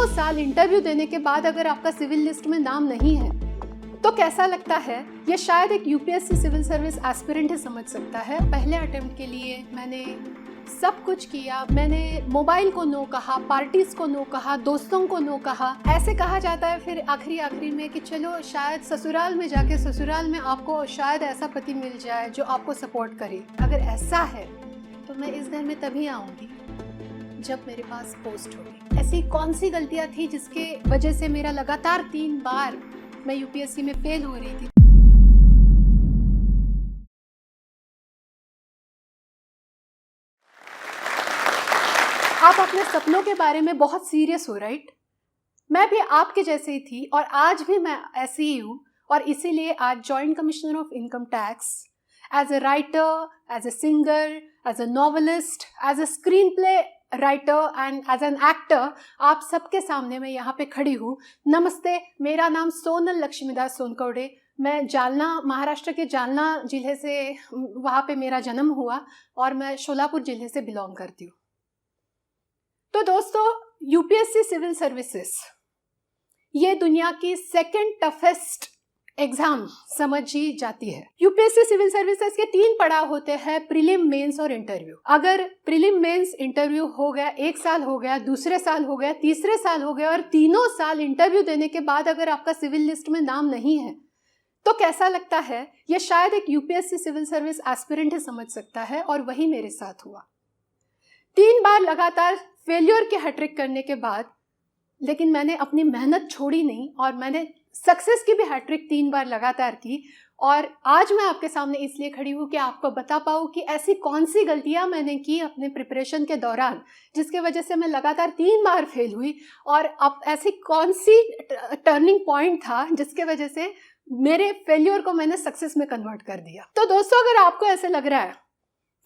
तीनों साल इंटरव्यू देने के बाद अगर आपका सिविल लिस्ट में नाम नहीं है तो कैसा लगता है, ये शायद एक यूपीएससी सिविल सर्विस एस्पिरेंट ही समझ सकता है। पहले अटेम्प्ट के लिए मैंने सब कुछ किया, मैंने मोबाइल को नो कहा, पार्टीज को नो कहा, दोस्तों को नो कहा। ऐसे कहा जाता है फिर आखिरी में कि चलो शायद ससुराल में जाके ससुराल में आपको शायद ऐसा पति मिल जाए जो आपको सपोर्ट करे। अगर ऐसा है तो मैं इस घर में तभी आऊंगी जब मेरे पास पोस्ट होगी। ऐसी कौन सी गलतियां थी जिसके वजह से मेरा लगातार 3 बार मैं यूपीएससी में फेल हो रही थी। आप अपने सपनों के बारे में बहुत सीरियस हो, राइट? मैं भी आपके जैसे ही थी और आज भी मैं ऐसी ही हूँ, और इसीलिए आज joint commissioner of income tax, as a writer, as a singer, as a novelist, as a screenplay writer and as an actor, आप सबके सामने मैं यहाँ पे खड़ी हूँ। नमस्ते, मेरा नाम सोनल लक्ष्मीदास सोनकवड़े। मैं जालना, महाराष्ट्र के जालना जिले से, वहाँ पे मेरा जन्म हुआ और मैं शोलापुर जिले से बिलोंग करती हूँ। तो दोस्तों, यूपीएससी सिविल सर्विसेज ये दुनिया की सेकंड टफेस्ट एग्जाम समझी जाती है। यूपीएससी सिविल सर्विसेज के 3 पड़ाव होते हैं, प्रीलिम, मेंस और इंटरव्यू। अगर प्रीलिम, मेंस, इंटरव्यू हो गया, 1 साल हो गया, दूसरे साल हो गया, तीसरे साल हो गया और तीनों साल इंटरव्यू देने के बाद अगर आपका सिविल लिस्ट में नाम नहीं है तो कैसा लगता है, ये शायद एक यूपीएससी सिविल सर्विस एस्पिरेंट ही समझ सकता है। और वही मेरे साथ हुआ। 3 बार लगातार फेल्योर के हैट्रिक करने के बाद, लेकिन मैंने अपनी मेहनत छोड़ी नहीं और मैंने सक्सेस की भी हैट्रिक 3 बार लगातार की। और आज मैं आपके सामने इसलिए खड़ी हूँ कि आपको बता पाऊँ कि ऐसी कौन सी गलतियाँ मैंने की अपने प्रिपरेशन के दौरान जिसके वजह से मैं लगातार 3 बार फेल हुई, और अब ऐसी कौन सी टर्निंग पॉइंट था जिसके वजह से मेरे फेल्योर को मैंने सक्सेस में कन्वर्ट कर दिया। तो दोस्तों, अगर आपको ऐसे लग रहा है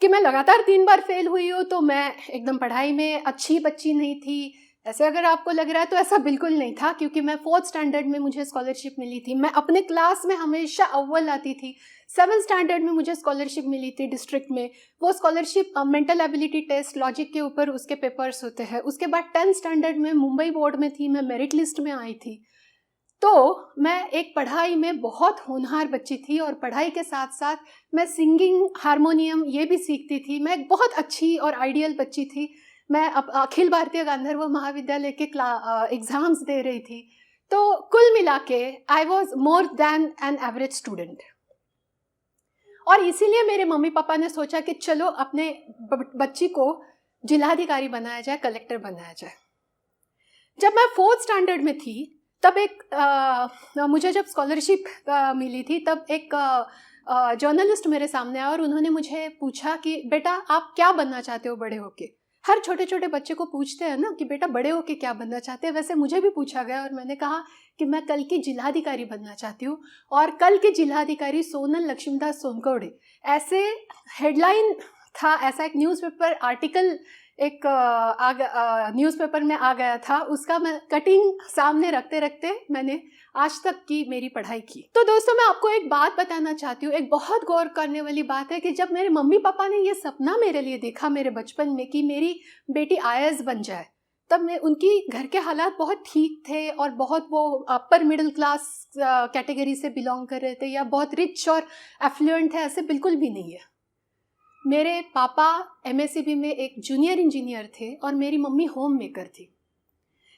कि मैं लगातार 3 बार फेल हुई हूँ तो मैं एकदम पढ़ाई में अच्छी बच्ची नहीं थी, ऐसे अगर आपको लग रहा है तो ऐसा बिल्कुल नहीं था, क्योंकि मैं 4th स्टैंडर्ड में मुझे स्कॉलरशिप मिली थी। मैं अपने क्लास में हमेशा अव्वल आती थी। 7th स्टैंडर्ड में मुझे स्कॉलरशिप मिली थी डिस्ट्रिक्ट में। वो scholarship mental ability test, logic के ऊपर उसके पेपर्स होते हैं। उसके बाद 10th स्टैंडर्ड में मुंबई बोर्ड में थी, मैं मेरिट लिस्ट में आई थी। तो मैं एक पढ़ाई में बहुत होनहार बच्ची थी और पढ़ाई के साथ साथ मैं सिंगिंग, हारमोनियम ये भी सीखती थी। मैं एक बहुत अच्छी और आइडियल बच्ची थी। मैं अब अखिल भारतीय गांधर्व महाविद्यालय के एग्ज़ाम्स दे रही थी। तो कुल मिला के I was more than an average student. और इसीलिए मेरे मम्मी पापा ने सोचा कि चलो अपने बच्ची को जिलाधिकारी बनाया जाए, कलेक्टर बनाया जाए। जब मैं 4th स्टैंडर्ड में थी तब मुझे जब स्कॉलरशिप मिली थी तब एक जर्नलिस्ट मेरे सामने आया और उन्होंने मुझे पूछा कि बेटा आप क्या बनना चाहते हो बड़े होके। हर छोटे छोटे बच्चे को पूछते हैं ना कि बेटा बड़े होके क्या बनना चाहते हैं, वैसे मुझे भी पूछा गया और मैंने कहा कि मैं कल की जिलाधिकारी बनना चाहती हूँ। और कल की जिलाधिकारी सोनल लक्ष्मीदास सोनकवड़े, ऐसे हेडलाइन था, ऐसा एक न्यूज़पेपर आर्टिकल एक न्यूज़पेपर में आ गया था। उसका मैं कटिंग सामने रखते रखते मैंने आज तक की मेरी पढ़ाई की। तो दोस्तों, मैं आपको एक बात बताना चाहती हूँ, एक बहुत गौर करने वाली बात है कि जब मेरे मम्मी पापा ने ये सपना मेरे लिए देखा मेरे बचपन में कि मेरी बेटी आईएएस बन जाए, तब मैं उनकी घर के हालात बहुत ठीक थे और बहुत वो अपर मिडिल क्लास कैटेगरी से बिलोंग कर रहे थे या बहुत रिच और एफ्लुएंट थे, ऐसे बिल्कुल भी नहीं है। मेरे पापा एमएससीबी में एक जूनियर इंजीनियर थे और मेरी मम्मी होम मेकर थी।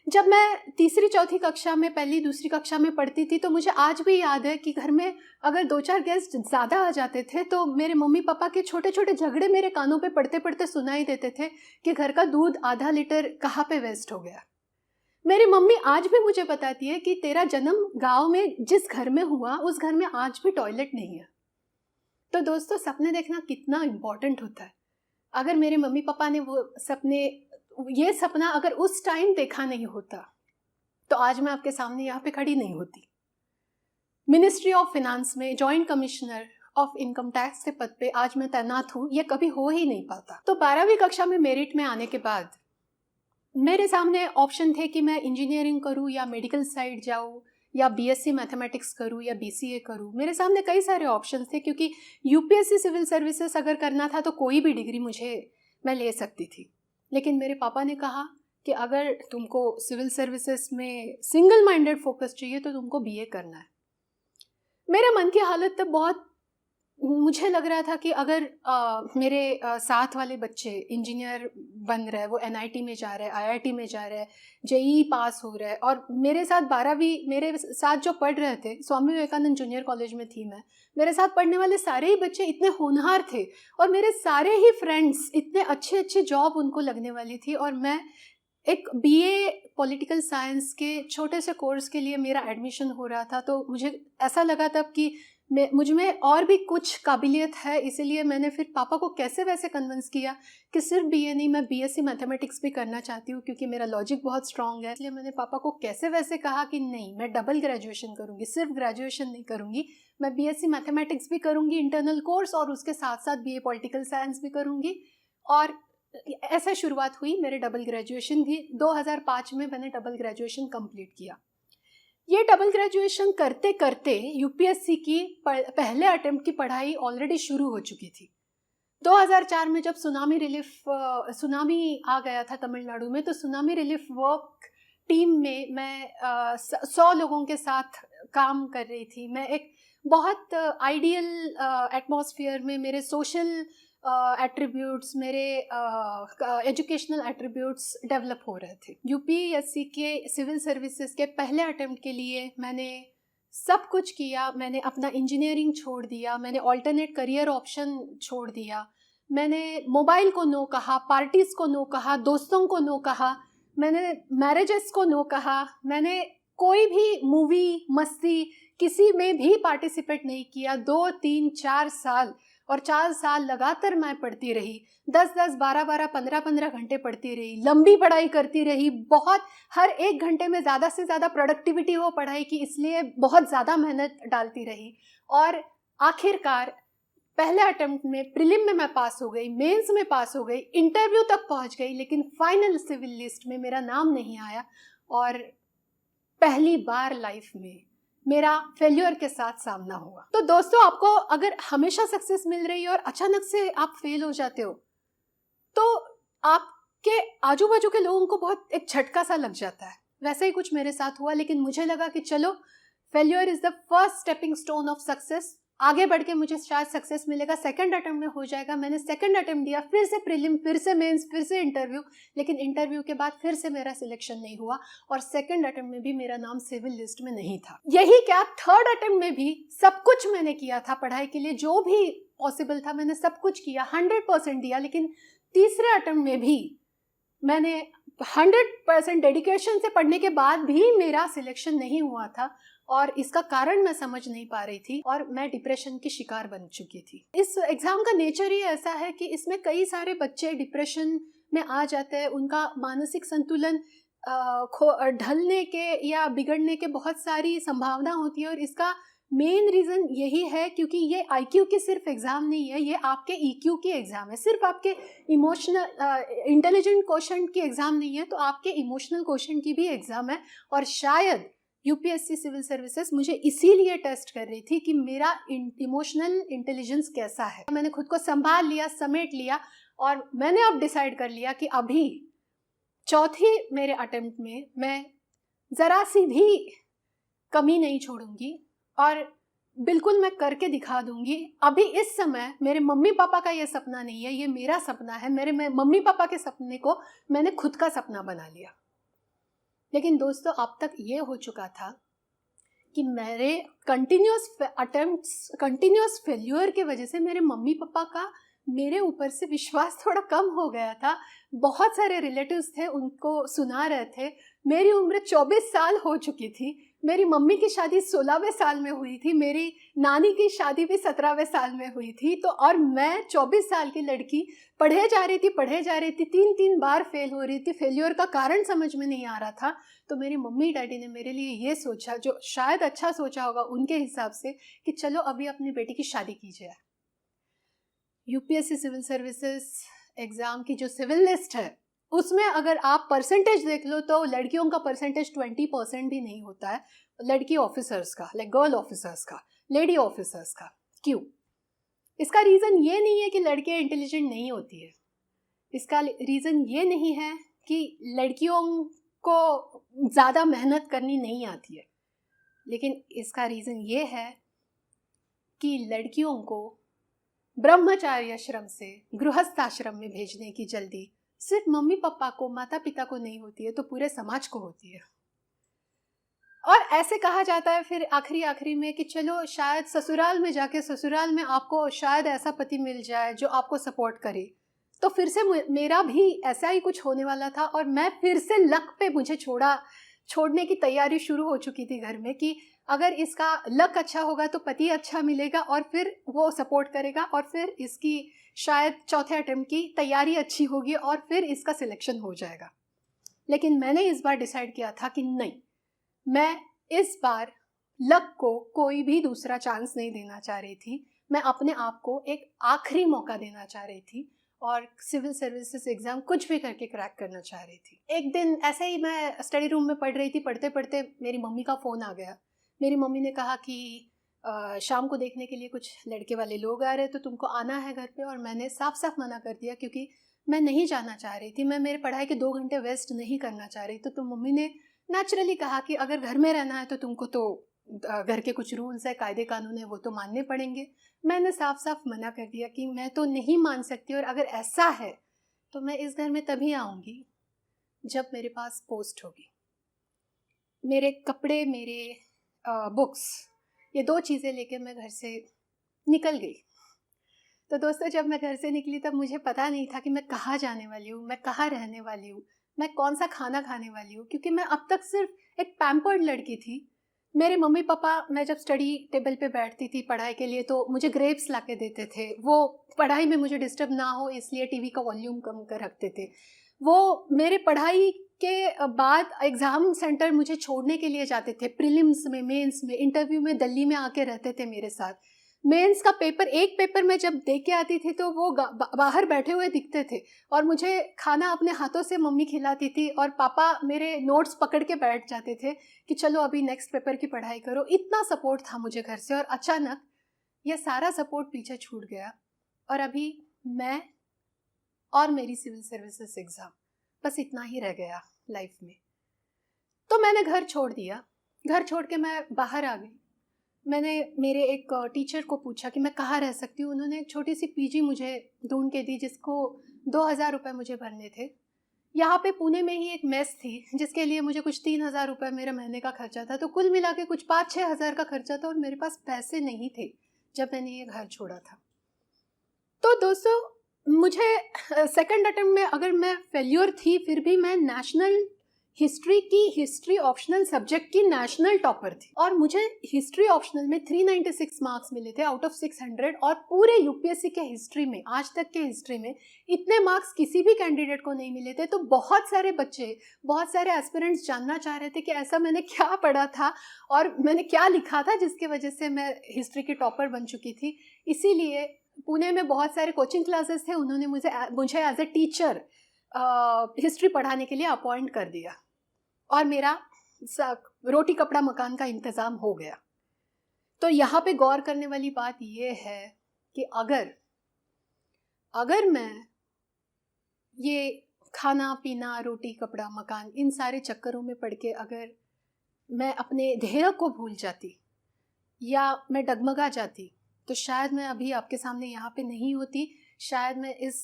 जब मैं 3री 4थी कक्षा में, 1ली 2री कक्षा में पढ़ती थी तो मुझे आज भी याद है कि घर में अगर 2-4 गेस्ट ज़्यादा आ जाते थे तो मेरे मम्मी पापा के छोटे छोटे झगड़े मेरे कानों पे पढ़ते पढ़ते सुनाई देते थे कि घर का दूध आधा लीटर कहाँ पे वेस्ट हो गया। मेरी मम्मी आज भी मुझे बताती है कि तेरा जन्म गाँव में जिस घर में हुआ उस घर में आज भी टॉयलेट नहीं है। तो दोस्तों, सपने देखना कितना इम्पॉर्टेंट होता है। अगर मेरे मम्मी पापा ने ये सपना अगर उस टाइम देखा नहीं होता तो आज मैं आपके सामने यहाँ पे खड़ी नहीं होती। मिनिस्ट्री ऑफ फिनांस में joint commissioner of income tax के पद पे आज मैं तैनात हूँ, ये कभी हो ही नहीं पाता। तो 12वीं कक्षा में मेरिट में आने के बाद मेरे सामने ऑप्शन थे कि मैं इंजीनियरिंग करूँ या मेडिकल साइड जाऊँ या बीएससी मैथमेटिक्स करूँ या बीसीए करूँ। मेरे सामने कई सारे ऑप्शंस थे, क्योंकि यूपीएससी सिविल सर्विसेज अगर करना था तो कोई भी डिग्री मैं ले सकती थी। लेकिन मेरे पापा ने कहा कि अगर तुमको सिविल सर्विसेज में सिंगल माइंडेड फोकस चाहिए तो तुमको बीए करना है। मेरे मन की हालत तब बहुत, मुझे लग रहा था कि अगर मेरे साथ वाले बच्चे इंजीनियर बन रहे हैं, वो एनआईटी में जा रहे हैं, आईआईटी में जा रहे हैं, जेईई पास हो रहे हैं, और मेरे साथ 12वीं मेरे साथ जो पढ़ रहे थे, स्वामी विवेकानंद जूनियर कॉलेज में थी मैं, मेरे साथ पढ़ने वाले सारे ही बच्चे इतने होनहार थे और मेरे सारे ही फ्रेंड्स इतने अच्छे अच्छे जॉब उनको लगने वाली थी, और मैं एक बीए पॉलिटिकल साइंस के छोटे से कोर्स के लिए मेरा एडमिशन हो रहा था। तो मुझे ऐसा लगा तब कि मुझ में और भी कुछ काबिलियत है, इसीलिए मैंने फिर पापा को कैसे वैसे कन्विंस किया कि सिर्फ बीए नहीं, मैं बीएससी मैथमेटिक्स भी करना चाहती हूँ क्योंकि मेरा लॉजिक बहुत स्ट्रांग है। इसलिए मैंने पापा को कैसे वैसे कहा कि नहीं, मैं डबल ग्रेजुएशन करूँगी, सिर्फ ग्रेजुएशन नहीं करूँगी, मैं बीएससी मैथमेटिक्स भी करूँगी इंटरनल कोर्स, और उसके साथ साथ बीए पॉलिटिकल साइंस भी करूँगी। और ऐसा शुरुआत हुई मेरे डबल ग्रेजुएशन की। 2005 में मैंने डबल ग्रेजुएशन कंप्लीट किया। ये डबल ग्रेजुएशन करते करते यूपीएससी की पहले अटेम्प्ट की पढ़ाई ऑलरेडी शुरू हो चुकी थी। 2004 में जब सुनामी आ गया था तमिलनाडु में, तो सुनामी रिलीफ वर्क टीम में मैं 100 लोगों के साथ काम कर रही थी। मैं एक बहुत आइडियल एटमॉस्फेयर में मेरे सोशल एट्रीब्यूट्स, मेरे एजुकेशनल एट्रीब्यूट्स डेवलप हो रहे थे। यूपीएससी के सिविल सर्विसेज के पहले अटेम्प्ट के लिए मैंने सब कुछ किया। मैंने अपना इंजीनियरिंग छोड़ दिया, मैंने ऑल्टरनेट करियर ऑप्शन छोड़ दिया, मैंने मोबाइल को नो कहा, पार्टीज़ को नो कहा, दोस्तों को नो कहा, मैंने मैरिजेस को नो कहा, मैंने कोई भी मूवी मस्ती किसी में भी पार्टिसिपेट नहीं किया। 2, 3, 4 साल, और 4 साल लगातार मैं पढ़ती रही, 10-10, 12-12, 15-15 घंटे पढ़ती रही, लंबी पढ़ाई करती रही, बहुत, हर एक घंटे में ज़्यादा से ज़्यादा प्रोडक्टिविटी हो पढ़ाई की, इसलिए बहुत ज़्यादा मेहनत डालती रही। और आखिरकार पहले अटेम्प्ट में प्रीलिम में मैं पास हो गई, मेंस में पास हो गई, इंटरव्यू तक पहुंच गई, लेकिन फाइनल सिविल लिस्ट में मेरा नाम नहीं आया। और पहली बार लाइफ में मेरा फेल्योर के साथ सामना हुआ। तो दोस्तों, आपको अगर हमेशा सक्सेस मिल रही है और अचानक से आप फेल हो जाते हो, तो आपके आजू बाजू के लोगों को बहुत एक झटका सा लग जाता है। वैसे ही कुछ मेरे साथ हुआ, लेकिन मुझे लगा कि चलो, failure is the first stepping stone of success, आगे बढ़ के मुझे शायद सक्सेस मिलेगा, सेकंड अटेम्प्ट में हो जाएगा। मैंने सेकंड अटेम्प्ट दिया, फिर से प्रीलिम, फिर से मेंस, फिर से इंटरव्यू, लेकिन इंटरव्यू के बाद फिर से मेरा सिलेक्शन नहीं हुआ, और सेकंड अटेम्प्ट में भी मेरा नाम सिविल लिस्ट में नहीं था। यही क्या, थर्ड अटेम्प्ट में भी सब कुछ मैंने किया था पढ़ाई के लिए, जो भी पॉसिबल था मैंने सब कुछ किया, 100% दिया, लेकिन तीसरे अटेम्प्ट में भी मैंने 100% डेडिकेशन से पढ़ने के बाद भी मेरा सिलेक्शन नहीं हुआ था, और इसका कारण मैं समझ नहीं पा रही थी, और मैं डिप्रेशन की शिकार बन चुकी थी। इस एग्ज़ाम का नेचर ही ऐसा है कि इसमें कई सारे बच्चे डिप्रेशन में आ जाते हैं, उनका मानसिक संतुलन ढलने के या बिगड़ने के बहुत सारी संभावना होती है, और इसका मेन रीज़न यही है क्योंकि ये आईक्यू की सिर्फ एग्ज़ाम नहीं है, ये आपके ईक्यू की एग्ज़ाम है। सिर्फ आपके इमोशनल इंटेलिजेंट क्वोशेंट की एग्ज़ाम नहीं है, तो आपके इमोशनल क्वोशेंट की भी एग्ज़ाम है। और शायद यूपीएससी सिविल सर्विसेज मुझे इसीलिए टेस्ट कर रही थी कि मेरा इमोशनल इंटेलिजेंस कैसा है। मैंने खुद को संभाल लिया, समेट लिया, और मैंने अब डिसाइड कर लिया कि अभी चौथी मेरे अटेम्प्ट में मैं ज़रा सी भी कमी नहीं छोड़ूंगी, और बिल्कुल मैं करके दिखा दूंगी। अभी इस समय मेरे मम्मी पापा का ये सपना नहीं है, ये मेरा सपना है। मेरे मम्मी पापा के सपने को मैंने खुद का सपना बना लिया। लेकिन दोस्तों, अब तक ये हो चुका था कि मेरे कंटिन्यूस फेल्यूर की वजह से मेरे मम्मी पापा का मेरे ऊपर से विश्वास थोड़ा कम हो गया था। बहुत सारे रिलेटिव्स थे, उनको सुना रहे थे। मेरी उम्र 24 साल हो चुकी थी, मेरी मम्मी की शादी 16वें साल में हुई थी, मेरी नानी की शादी भी 17वें साल में हुई थी। तो और मैं 24 साल की लड़की पढ़े जा रही थी, 3 बार फेल हो रही थी। फेल्योर का कारण समझ में नहीं आ रहा था। तो मेरी मम्मी डैडी ने मेरे लिए ये सोचा, जो शायद अच्छा सोचा होगा उनके हिसाब से, कि चलो अभी अपनी बेटी की शादी कीजिए। यूपीएससी सिविल सर्विसेज एग्ज़ाम की जो सिविल लिस्ट है, उसमें अगर आप परसेंटेज देख लो तो लड़कियों का परसेंटेज 20% भी नहीं होता है, लड़की ऑफिसर्स का, लाइक गर्ल ऑफिसर्स का, लेडी ऑफिसर्स का। क्यों? इसका रीज़न ये नहीं है कि लड़कियां इंटेलिजेंट नहीं होती है, इसका रीज़न ये नहीं है कि लड़कियों को ज़्यादा मेहनत करनी नहीं आती है, लेकिन इसका रीज़न ये है कि लड़कियों को ब्रह्मचार्य आश्रम से गृहस्थ आश्रम में भेजने की जल्दी सिर्फ मम्मी पापा को, माता पिता को नहीं होती है, तो पूरे समाज को होती है। और ऐसे कहा जाता है फिर आखिरी में कि चलो शायद ससुराल में जाके ससुराल में आपको शायद ऐसा पति मिल जाए जो आपको सपोर्ट करे। तो फिर से मेरा भी ऐसा ही कुछ होने वाला था और मैं फिर से लक पे मुझे छोड़ने की तैयारी शुरू हो चुकी थी घर में कि अगर इसका लक अच्छा होगा तो पति अच्छा मिलेगा और फिर वो सपोर्ट करेगा और फिर इसकी शायद चौथे अटेम्प्ट की तैयारी अच्छी होगी और फिर इसका सिलेक्शन हो जाएगा। लेकिन मैंने इस बार डिसाइड किया था कि नहीं, मैं इस बार लक को कोई भी दूसरा चांस नहीं देना चाह रही थी। मैं अपने आप को एक आखिरी मौका देना चाह रही थी और सिविल सर्विसेज एग्ज़ाम कुछ भी करके क्रैक करना चाह रही थी। एक दिन ऐसे ही मैं स्टडी रूम में पढ़ रही थी, पढ़ते पढ़ते मेरी मम्मी का फ़ोन आ गया। मेरी मम्मी ने कहा कि शाम को देखने के लिए कुछ लड़के वाले लोग आ रहे हैं तो तुमको आना है घर पे। और मैंने साफ साफ मना कर दिया क्योंकि मैं नहीं जाना चाह रही थी, मैं मेरे पढ़ाई के 2 घंटे वेस्ट नहीं करना चाह रही। तो मम्मी ने नेचुरली कहा कि अगर घर में रहना है तो तुमको तो घर के कुछ रूल्स है, कायदे कानून है, वो तो मानने पड़ेंगे। मैंने साफ साफ मना कर दिया कि मैं तो नहीं मान सकती और अगर ऐसा है तो मैं इस घर में तभी आऊँगी जब मेरे पास पोस्ट होगी। मेरे कपड़े, मेरे बुक्स, ये 2 चीज़ें लेके मैं घर से निकल गई। तो दोस्तों, जब मैं घर से निकली तब मुझे पता नहीं था कि मैं कहाँ जाने वाली हूँ, मैं कहाँ रहने वाली हूँ, मैं कौन सा खाना खाने वाली हूँ, क्योंकि मैं अब तक सिर्फ एक पैम्पर्ड लड़की थी। मेरे मम्मी पापा, मैं जब स्टडी टेबल पे बैठती थी पढ़ाई के लिए तो मुझे ग्रेप्स ला के देते थे। वो पढ़ाई में मुझे डिस्टर्ब ना हो इसलिए टीवी का वॉल्यूम कम कर रखते थे। वो मेरे पढ़ाई के बाद एग्ज़ाम सेंटर मुझे छोड़ने के लिए जाते थे। प्रीलिम्स में, मेंस में, इंटरव्यू में दिल्ली में आके रहते थे मेरे साथ। मेंस का पेपर, एक पेपर में जब दे के आती थी तो वो बाहर बैठे हुए दिखते थे और मुझे खाना अपने हाथों से मम्मी खिलाती थी और पापा मेरे नोट्स पकड़ के बैठ जाते थे कि चलो अभी नेक्स्ट पेपर की पढ़ाई करो। इतना सपोर्ट था मुझे घर से और अचानक ये सारा सपोर्ट पीछे छूट गया और अभी मैं और मेरी सिविल सर्विसेज एग्ज़ाम, बस इतना ही रह गया लाइफ में। तो मैंने घर छोड़ दिया। घर छोड़ के मैं बाहर आ गई। मैंने मेरे एक टीचर को पूछा कि मैं कहाँ रह सकती हूँ। उन्होंने एक छोटी सी पीजी मुझे ढूंढ के दी जिसको 2000 रुपये मुझे भरने थे। यहाँ पे पुणे में ही एक मेस थी जिसके लिए मुझे कुछ 3000 रुपये मेरे महीने का खर्चा था। तो कुल मिला के कुछ 5-6 हज़ार का खर्चा था और मेरे पास पैसे नहीं थे जब मैंने ये घर छोड़ा था। तो दोस्तों, मुझे सेकंड अटेम्प्ट में अगर मैं फेल्योर थी फिर भी मैं नेशनल हिस्ट्री ऑप्शनल सब्जेक्ट की नेशनल टॉपर थी और मुझे हिस्ट्री ऑप्शनल में 396 मार्क्स मिले थे आउट ऑफ 600। और पूरे यूपीएससी के हिस्ट्री में, आज तक के हिस्ट्री में इतने मार्क्स किसी भी कैंडिडेट को नहीं मिले थे। तो बहुत सारे बच्चे, बहुत सारे एस्पिरेंट्स जानना चाह रहे थे कि ऐसा मैंने क्या पढ़ा था और मैंने क्या लिखा था जिसकी वजह से मैं हिस्ट्री की टॉपर बन चुकी थी। इसीलिए पुणे में बहुत सारे कोचिंग क्लासेस थे, उन्होंने मुझे एज ए टीचर हिस्ट्री पढ़ाने के लिए अपॉइंट कर दिया और मेरा रोटी कपड़ा मकान का इंतज़ाम हो गया। तो यहाँ पे गौर करने वाली बात ये है कि अगर मैं ये खाना पीना, रोटी कपड़ा मकान, इन सारे चक्करों में पड़ के अगर मैं अपने ध्येय को भूल जाती या मैं डगमगा जाती तो शायद मैं अभी आपके सामने यहाँ पे नहीं होती, शायद मैं इस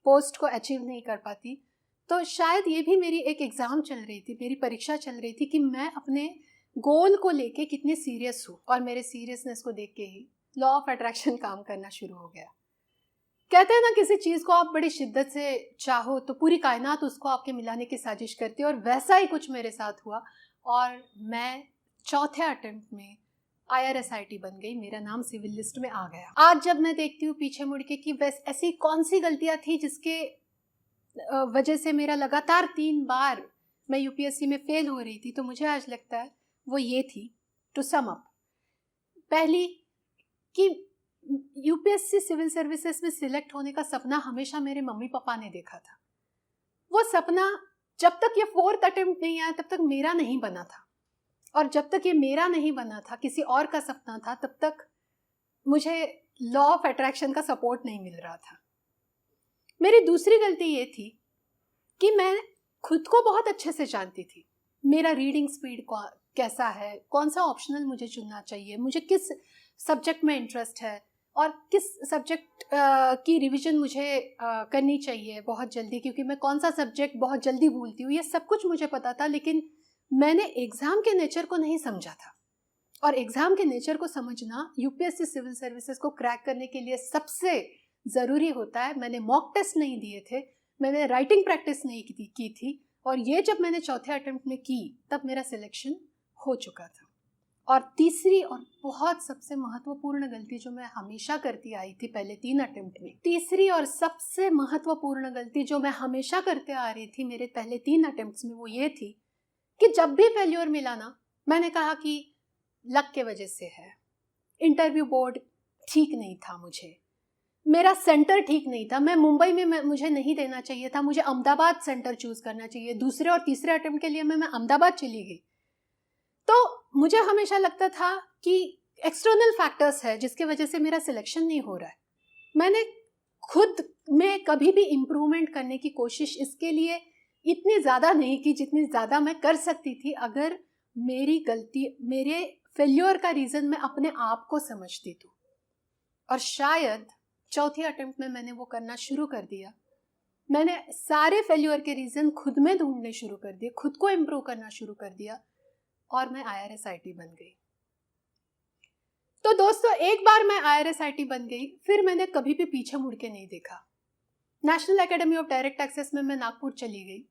पोस्ट को अचीव नहीं कर पाती। तो शायद ये भी मेरी एक एग्ज़ाम चल रही थी, मेरी परीक्षा चल रही थी कि मैं अपने गोल को लेके कितने सीरियस हूँ। और मेरे सीरियसनेस को देख के ही लॉ ऑफ अट्रैक्शन काम करना शुरू हो गया। कहते हैं ना, किसी चीज़ को आप बड़ी शिद्दत से चाहो तो पूरी कायनात उसको आपके मिलाने की साजिश करती है और वैसा ही कुछ मेरे साथ हुआ और मैं चौथे अटेम्प्ट में IRSIT बन गई। मेरा नाम सिविल लिस्ट में आ गया। आज जब मैं देखती हूँ पीछे मुड़ के कि वैसे ऐसी कौन सी गलतियाँ थी जिसके वजह से मेरा लगातार 3 बार मैं यूपीएससी में फेल हो रही थी, तो मुझे आज लगता है वो ये थी। टू सम अप, पहली कि यूपीएससी सिविल सर्विसेज में सिलेक्ट होने का सपना हमेशा मेरे मम्मी पापा ने देखा था। वो सपना जब तक ये 4th अटेम्प्ट नहीं आया तब तक मेरा नहीं बना था और जब तक ये मेरा नहीं बना था, किसी और का सपना था, तब तक मुझे लॉ ऑफ अट्रैक्शन का सपोर्ट नहीं मिल रहा था। मेरी दूसरी गलती ये थी कि मैं खुद को बहुत अच्छे से जानती थी। मेरा रीडिंग स्पीड कैसा है, कौन सा ऑप्शनल मुझे चुनना चाहिए, मुझे किस सब्जेक्ट में इंटरेस्ट है और किस सब्जेक्ट की रिवीजन मुझे करनी चाहिए बहुत जल्दी, क्योंकि मैं कौन सा सब्जेक्ट बहुत जल्दी भूलती हूँ, ये सब कुछ मुझे पता था। लेकिन मैंने एग्ज़ाम के नेचर को नहीं समझा था, और एग्ज़ाम के नेचर को समझना यूपीएससी सिविल सर्विसेज को क्रैक करने के लिए सबसे ज़रूरी होता है। मैंने मॉक टेस्ट नहीं दिए थे, मैंने राइटिंग प्रैक्टिस नहीं की थी, और ये जब मैंने चौथे अटेम्प्ट में की तब मेरा सिलेक्शन हो चुका था। और तीसरी और बहुत सबसे महत्वपूर्ण गलती जो मैं हमेशा करती आई थी पहले 3 अटेम्प्ट में, तीसरी और सबसे महत्वपूर्ण गलती जो मैं हमेशा करते आ रही थी मेरे पहले 3 अटेम्प्ट्स में, वो ये थी कि जब भी फेल्योर मिला ना, मैंने कहा कि लक के वजह से है, इंटरव्यू बोर्ड ठीक नहीं था, मुझे मेरा सेंटर ठीक नहीं था, मैं मुंबई में मुझे नहीं देना चाहिए था, मुझे अहमदाबाद सेंटर चूज़ करना चाहिए। दूसरे और तीसरे अटेम्प्ट के लिए मैं अहमदाबाद चली गई। तो मुझे हमेशा लगता था कि एक्सटर्नल फैक्टर्स है जिसकी वजह से मेरा सिलेक्शन नहीं हो रहा है। मैंने खुद में कभी भी इम्प्रूवमेंट करने की कोशिश इसके लिए इतनी ज़्यादा नहीं की जितनी ज़्यादा मैं कर सकती थी अगर मेरी गलती, मेरे फेल्योर का रीज़न मैं अपने आप को समझती तो। और शायद चौथी अटेम्प्ट में मैंने वो करना शुरू कर दिया। मैंने सारे फेल्योर के रीज़न खुद में ढूंढने शुरू कर दिए, खुद को इम्प्रूव करना शुरू कर दिया, और मैं IRS-IT बन गई। तो दोस्तों, एक बार मैं IRS-IT बन गई, फिर मैंने कभी भी पीछे मुड़ के नहीं देखा। National academy of direct taxes में मैं नागपुर चली गई,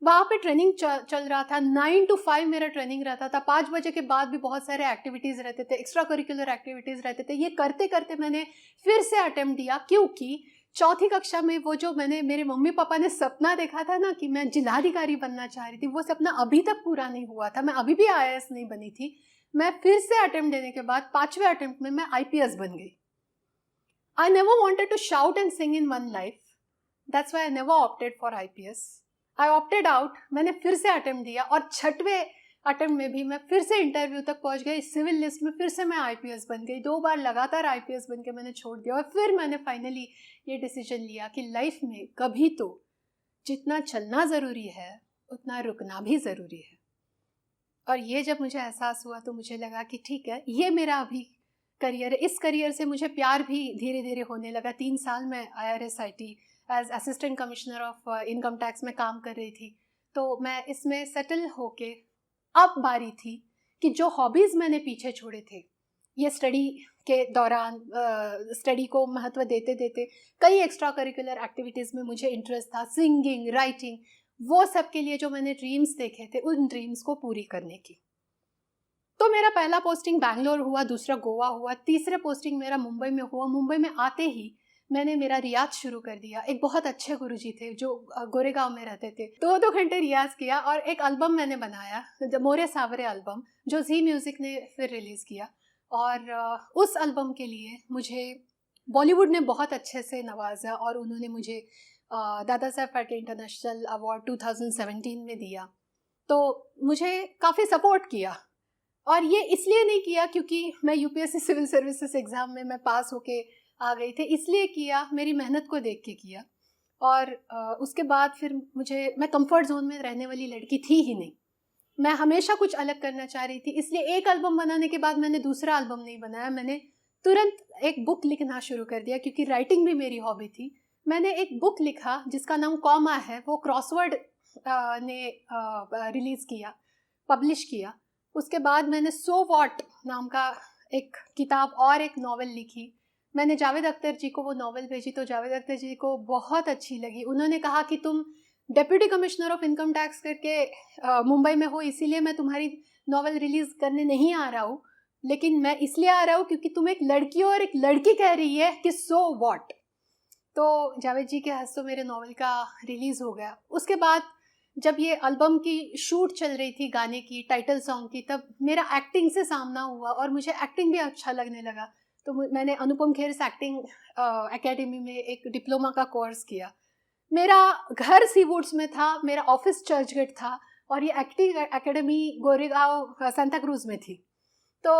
वहाँ पे ट्रेनिंग चल रहा था। 9 to 5 मेरा ट्रेनिंग रहता था। 5 बजे के बाद भी बहुत सारे एक्टिविटीज़ रहते थे, एक्स्ट्रा करिकुलर एक्टिविटीज़ रहते थे। ये करते करते मैंने फिर से अटेम्प्ट दिया, क्योंकि चौथी कक्षा में वो जो मैंने, मेरे मम्मी पापा ने सपना देखा था ना कि मैं जिलाधिकारी बनना चाह रही थी, वो सपना अभी तक पूरा नहीं हुआ था। मैं अभी भी IAS नहीं बनी थी। मैं फिर से अटेम्प्ट देने के बाद 5वें अटेम्प्ट में मैं IPS बन गई। I never wanted to shout and sing in one life, that's why I never opted for IPS। I opted out. मैंने फिर से अटेम्प्ट दिया, और 6वें अटेम्प्ट में भी मैं फिर से इंटरव्यू तक पहुंच गई। सिविल लिस्ट में फिर से मैं IPS बन गई। 2 बार लगातार IPS बन के मैंने छोड़ दिया, और फिर मैंने फाइनली ये डिसीजन लिया कि लाइफ में कभी तो जितना चलना ज़रूरी है उतना रुकना भी ज़रूरी है। और ये जब मुझे एहसास हुआ तो मुझे लगा कि ठीक है, ये मेरा अभी करियर है। इस करियर से मुझे प्यार भी धीरे धीरे होने लगा। 3 साल मैं IRS-IT as assistant commissioner of income tax में काम कर रही थी, तो मैं इसमें सेटल होके अब बारी थी कि जो हॉबीज़ मैंने पीछे छोड़े थे, ये स्टडी के दौरान स्टडी को महत्व देते देते कई एक्स्ट्रा करिकुलर एक्टिविटीज़ में मुझे इंटरेस्ट था, सिंगिंग, राइटिंग, वो सब के लिए जो मैंने ड्रीम्स देखे थे, उन ड्रीम्स को पूरी करने की। तो मेरा पहला पोस्टिंग बैंगलोर हुआ, दूसरा गोवा हुआ, तीसरा पोस्टिंग मेरा मुंबई में हुआ। मुंबई में आते ही मैंने मेरा रियाज शुरू कर दिया। एक बहुत अच्छे गुरुजी थे जो गोरेगांव में रहते थे। 2-2 घंटे रियाज किया, और एक एल्बम मैंने बनाया, मोरे सावरे एल्बम, जो जी म्यूज़िक ने फिर रिलीज़ किया। और उस एल्बम के लिए मुझे बॉलीवुड ने बहुत अच्छे से नवाजा, और उन्होंने मुझे दादा साहब फाल्के इंटरनेशनल अवार्ड 2017 में दिया। तो मुझे काफ़ी सपोर्ट किया, और ये इसलिए नहीं किया क्योंकि मैं यूपीएससी सिविल सर्विसेज एग्ज़ाम में मैं पास होके आ गई थी, इसलिए किया, मेरी मेहनत को देख के किया। और उसके बाद फिर मैं कंफर्ट जोन में रहने वाली लड़की थी ही नहीं। मैं हमेशा कुछ अलग करना चाह रही थी, इसलिए एक एल्बम बनाने के बाद मैंने दूसरा एल्बम नहीं बनाया। मैंने तुरंत एक बुक लिखना शुरू कर दिया, क्योंकि राइटिंग भी मेरी हॉबी थी। मैंने एक बुक लिखा जिसका नाम कॉमा है, वो क्रॉसवर्ड ने रिलीज़ किया, पब्लिश किया। उसके बाद मैंने सो वॉट नाम का एक किताब और एक नॉवेल लिखी। मैंने जावेद अख्तर जी को वो नॉवेल भेजी, तो जावेद अख्तर जी को बहुत अच्छी लगी। उन्होंने कहा कि तुम deputy commissioner of income tax करके मुंबई में हो, इसीलिए मैं तुम्हारी नॉवेल रिलीज़ करने नहीं आ रहा हूँ, लेकिन मैं इसलिए आ रहा हूँ क्योंकि तुम एक लड़की हो और एक लड़की कह रही है कि सो वॉट। तो जावेद जी के हंसों मेरे नॉवेल का रिलीज़ हो गया। उसके बाद जब ये एल्बम की शूट चल रही थी, गाने की, टाइटल सॉन्ग की, तब मेरा एक्टिंग से सामना हुआ, और मुझे एक्टिंग भी अच्छा लगने लगा। तो मैंने अनुपम खेर से एक्टिंग एकेडमी में एक डिप्लोमा का कोर्स किया। मेरा घर सीवुड्स में था, मेरा ऑफिस चर्चगेट था, और ये acting academy Goregaon Santa cruise में थी। तो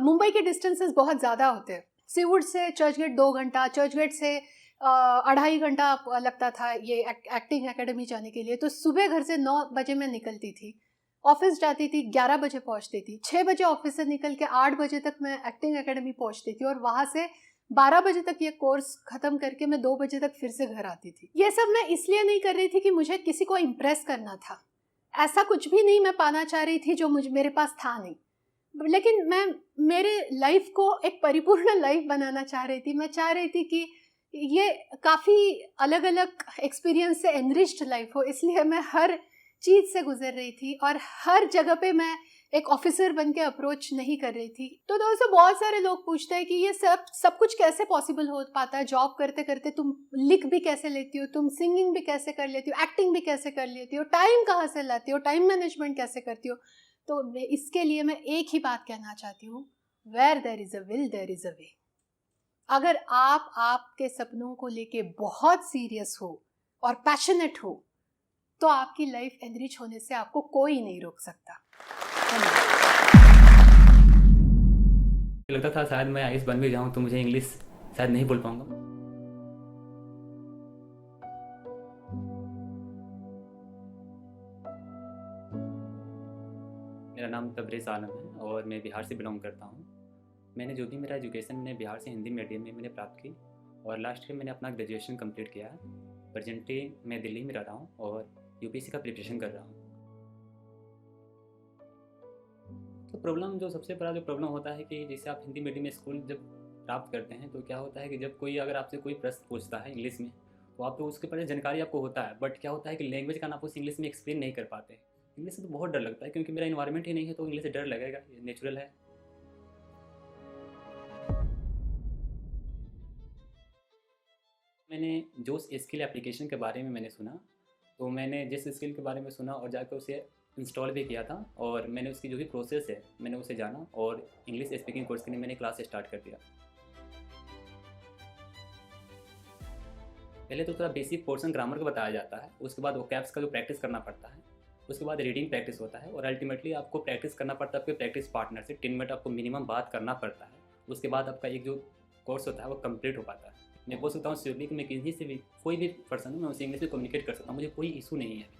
मुंबई के डिस्टेंसेस बहुत ज़्यादा होते हैं। सीवुड से चर्चगेट 2 घंटा, चर्चगेट से 2.5 घंटा लगता था ये एक्टिंग एकेडमी जाने के लिए। तो सुबह घर से 9 बजे मैं निकलती थी, ऑफिस जाती थी, 11 बजे पहुंचती थी, 6 बजे ऑफिस से निकल के 8 बजे तक मैं एक्टिंग एकेडमी पहुंचती थी और वहाँ से 12 बजे तक ये कोर्स ख़त्म करके मैं 2 बजे तक फिर से घर आती थी। ये सब मैं इसलिए नहीं कर रही थी कि मुझे किसी को इम्प्रेस करना था, ऐसा कुछ भी नहीं मैं पाना चाह रही थी जो मेरे पास था नहीं, लेकिन मैं मेरे लाइफ को एक परिपूर्ण लाइफ बनाना चाह रही थी। मैं चाह रही थी कि ये काफ़ी अलग अलग एक्सपीरियंस से एनरिच्ड लाइफ हो, इसलिए मैं हर चीज़ से गुजर रही थी और हर जगह पे मैं एक ऑफिसर बन के अप्रोच नहीं कर रही थी। तो दोस्तों, बहुत सारे लोग पूछते हैं कि ये सब कुछ कैसे पॉसिबल हो पाता है, जॉब करते करते तुम लिख भी कैसे लेती हो, तुम सिंगिंग भी कैसे कर लेती हो, एक्टिंग भी कैसे कर लेती हो, टाइम कहाँ से लाती हो, टाइम मैनेजमेंट कैसे करती हो। तो इसके लिए मैं एक ही बात कहना चाहती हूँ, where there is a will there is a way. अगर आप आपके सपनों को लेके बहुत सीरियस हो और पैशनेट हो तो आपकी लाइफ एनरिच होने से आपको कोई नहीं रोक सकता। लगता था शायद मैं आईएएस बन भी जाऊं तो मुझे इंग्लिश शायद नहीं बोल पाऊंगा। मेरा नाम तबरेज़ आलम है और मैं बिहार से बिलोंग करता हूं। मैंने जो भी मेरा एजुकेशन मैंने बिहार से हिंदी मीडियम में मैंने प्राप्त की और लास्ट ईयर मैंने अपना ग्रेजुएशन कंप्लीट किया है। प्रेजेंटली मैं दिल्ली में रह रहा हूं और यूपीएससी का प्रिपरेशन कर रहा हूं। तो प्रॉब्लम जो सबसे बड़ा जो प्रॉब्लम होता है कि जैसे आप हिंदी मीडियम में स्कूल जब प्राप्त करते हैं तो क्या होता है कि जब कोई अगर आपसे कोई प्रश्न पूछता है इंग्लिश में तो आप तो उसके बारे में जानकारी आपको होता है, बट क्या होता है कि लैंग्वेज का आप उस इंग्लिश में एक्सप्लेन नहीं कर पाते। इंग्लिश से तो बहुत डर लगता है क्योंकि मेरा इन्वायरमेंट ही नहीं है, तो इंग्लिश से डर लगेगा, ये नेचुरल है। मैंने जोश स्किल एप्लीकेशन के बारे में मैंने सुना, तो मैंने जिस स्किल के बारे में सुना और जाकर उसे इंस्टॉल भी किया था और मैंने उसकी जो भी प्रोसेस है मैंने उसे जाना और इंग्लिश स्पीकिंग कोर्स के लिए मैंने क्लास स्टार्ट कर दिया। पहले तो थोड़ा बेसिक पोर्शन ग्रामर का बताया जाता है, उसके बाद वोकैब्स का जो प्रैक्टिस करना पड़ता है, उसके बाद रीडिंग प्रैक्टिस होता है और अल्टीमेटली आपको प्रैक्टिस करना पड़ता है आपके प्रैक्टिस पार्टनर से। 10 मिनट आपको मिनिमम बात करना पड़ता है, उसके बाद आपका एक जो कोर्स होता है वो कंप्लीट हो पाता है। मैं बोल सकता हूँ श्योरली कि मैं किसी से भी कोई भी पर्सन हूँ मैं उसे इंग्लिश में कम्युनिकेट कर सकता हूँ, मुझे कोई इशू नहीं है।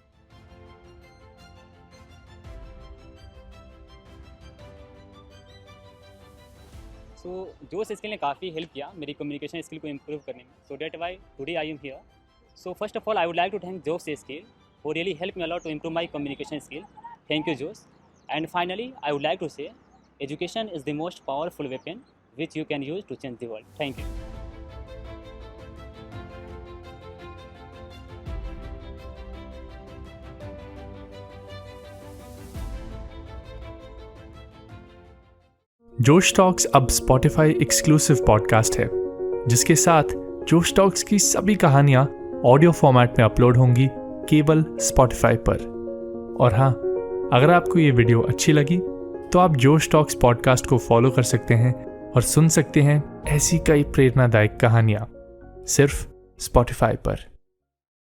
सो जोश स्किल ने काफ़ी हेल्प किया मेरी कम्युनिकेशन स्किल को इम्प्रूव करने में। So that why today I am here. So first of all I would like to thank Josh Skill who really helped me a lot to improve my communication skill. Thank you, Josh. And finally, I would like to say, education is the most powerful weapon which you can use to change the world. Thank you. जोश talks अब Spotify exclusive podcast है, जिसके साथ जोश talks की सभी कहानियाँ audio format में अपलोड होंगी केवल Spotify पर। और हाँ, अगर आपको ये वीडियो अच्छी लगी तो आप जोश टॉक्स पॉडकास्ट को फॉलो कर सकते हैं और सुन सकते हैं ऐसी कई प्रेरणादायक कहानियाँ सिर्फ Spotify पर।